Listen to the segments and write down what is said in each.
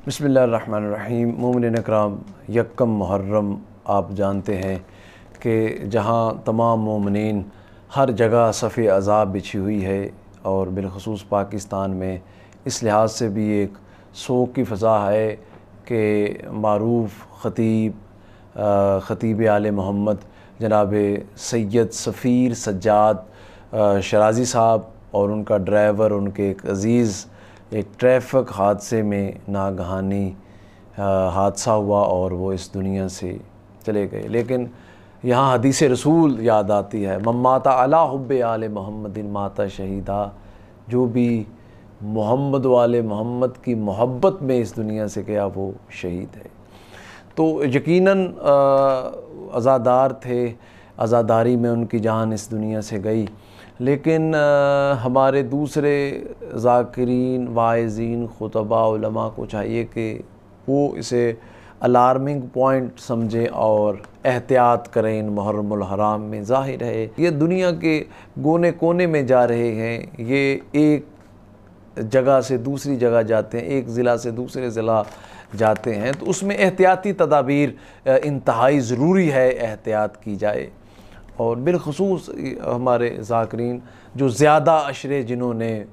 بسم اللہ الرحمن الرحیم۔ مومنین اکرام، یکم محرم آپ جانتے ہیں کہ جہاں تمام مومنین ہر جگہ صف عذاب بچھی ہوئی ہے، اور بالخصوص پاکستان میں اس لحاظ سے بھی ایک سوگ کی فضا ہے کہ معروف خطیب آل محمد جناب سید سفیر سجاد شرازی صاحب اور ان کا ڈرائیور، ان کے ایک عزیز ایک ٹریفک حادثے میں ناگہانی حادثہ ہوا اور وہ اس دنیا سے چلے گئے۔ لیکن یہاں حدیث رسول یاد آتی ہے، من مات علی حب آل محمد مات شہیدا، جو بھی محمد والے محمد کی محبت میں اس دنیا سے گیا وہ شہید ہے۔ تو یقیناً عزادار تھے، عزاداری میں ان کی جان اس دنیا سے گئی، لیکن ہمارے دوسرے ذاکرین، واعظین، خطباء، علماء کو چاہیے کہ وہ اسے الارمنگ پوائنٹ سمجھیں اور احتیاط کریں۔ محرم الحرام میں ظاہر ہے یہ دنیا کے کونے کونے میں جا رہے ہیں، یہ ایک جگہ سے دوسری جگہ جاتے ہیں، ایک ضلع سے دوسرے ضلع جاتے ہیں، تو اس میں احتیاطی تدابیر انتہائی ضروری ہے، احتیاط کی جائے۔ اور بالخصوص ہمارے ذاکرین جو زیادہ عشرے، جنہوں نے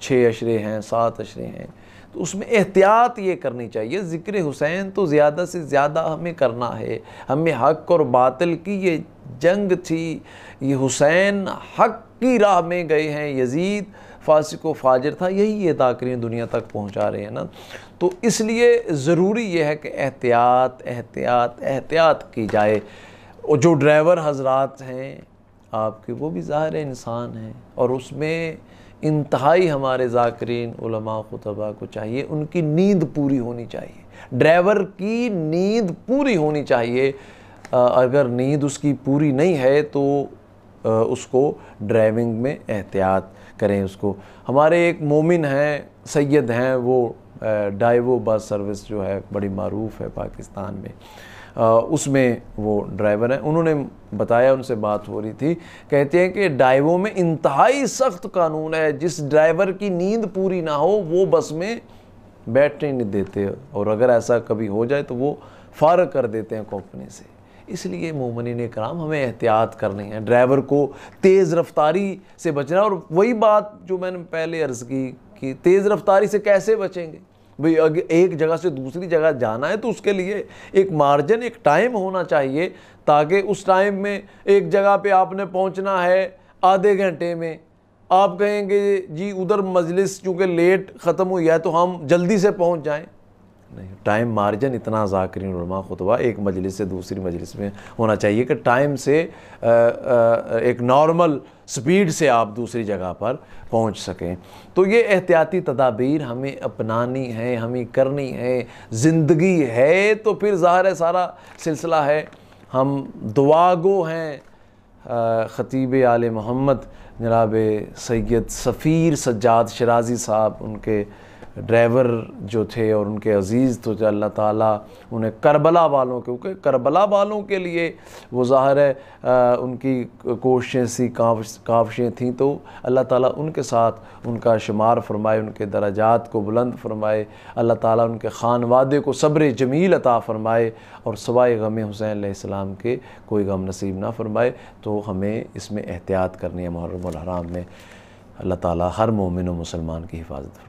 6 عشرے ہیں، 7 عشرے ہیں، تو اس میں احتیاط یہ کرنی چاہیے۔ ذکر حسین تو زیادہ سے زیادہ ہمیں کرنا ہے، ہمیں حق اور باطل کی یہ جنگ تھی، یہ حسین حق کی راہ میں گئے ہیں، یزید فاسق و فاجر تھا، یہی یہ ذاکرین دنیا تک پہنچا رہے ہیں نا۔ تو اس لیے ضروری یہ ہے کہ احتیاط کی جائے۔ اور جو ڈرائیور حضرات ہیں آپ کے، وہ بھی ظاہر انسان ہیں، اور اس میں انتہائی ہمارے ذاکرین، علماء، خطباء کو چاہیے ان کی نیند پوری ہونی چاہیے، ڈرائیور کی نیند پوری ہونی چاہیے۔ اگر نیند اس کی پوری نہیں ہے تو اس کو ڈرائیونگ میں احتیاط کریں۔ اس کو ہمارے ایک مومن ہیں، سید ہیں، وہ ڈائیوو بس سروس جو ہے بڑی معروف ہے پاکستان میں، اس میں وہ ڈرائیور ہیں۔ انہوں نے بتایا، ان سے بات ہو رہی تھی، کہتے ہیں کہ ڈائیوو میں انتہائی سخت قانون ہے، جس ڈرائیور کی نیند پوری نہ ہو وہ بس میں بیٹھنے نہیں دیتے، اور اگر ایسا کبھی ہو جائے تو وہ فارغ کر دیتے ہیں کمپنی سے۔ اس لیے مومنین کرام ہمیں احتیاط کرنی ہے، ڈرائیور کو تیز رفتاری سے بچنا ہے۔ اور وہی بات جو میں نے پہلے عرض کی کہ تیز رفتاری سے کیسے بچیں گے؟ بھئی اگر ایک جگہ سے دوسری جگہ جانا ہے تو اس کے لیے ایک مارجن، ایک ٹائم ہونا چاہیے، تاکہ اس ٹائم میں ایک جگہ پہ آپ نے پہنچنا ہے آدھے گھنٹے میں، آپ کہیں گے جی ادھر مجلس چونکہ لیٹ ختم ہوئی ہے تو ہم جلدی سے پہنچ جائیں، نہیں، ٹائم مارجن اتنا ذاکرین، علماء، خطبہ ایک مجلس سے دوسری مجلس میں ہونا چاہیے کہ ٹائم سے ایک نارمل سپیڈ سے آپ دوسری جگہ پر پہنچ سکیں۔ تو یہ احتیاطی تدابیر ہمیں اپنانی ہے، ہمیں کرنی ہے۔ زندگی ہے تو پھر ظاہر ہے سارا سلسلہ ہے۔ ہم دعا گو ہیں خطیب آل محمد جناب سید سفیر سجاد شرازی صاحب، ان کے ڈرائیور جو تھے اور ان کے عزیز، تو جو اللہ تعالیٰ انہیں کربلا والوں کے، کیونکہ کربلا والوں کے لیے وہ ظاہر ہے ان کی کوششیں سی، کاوشیں تھیں، تو اللہ تعالیٰ ان کے ساتھ ان کا شمار فرمائے، ان کے درجات کو بلند فرمائے، اللہ تعالیٰ ان کے خانوادے کو صبر جمیل عطا فرمائے، اور سوائے غم حسین علیہ السلام کے کوئی غم نصیب نہ فرمائے۔ تو ہمیں اس میں احتیاط کرنی ہے محرم الحرام میں۔ اللہ تعالیٰ ہر مومن و مسلمان کی حفاظت فرمائے۔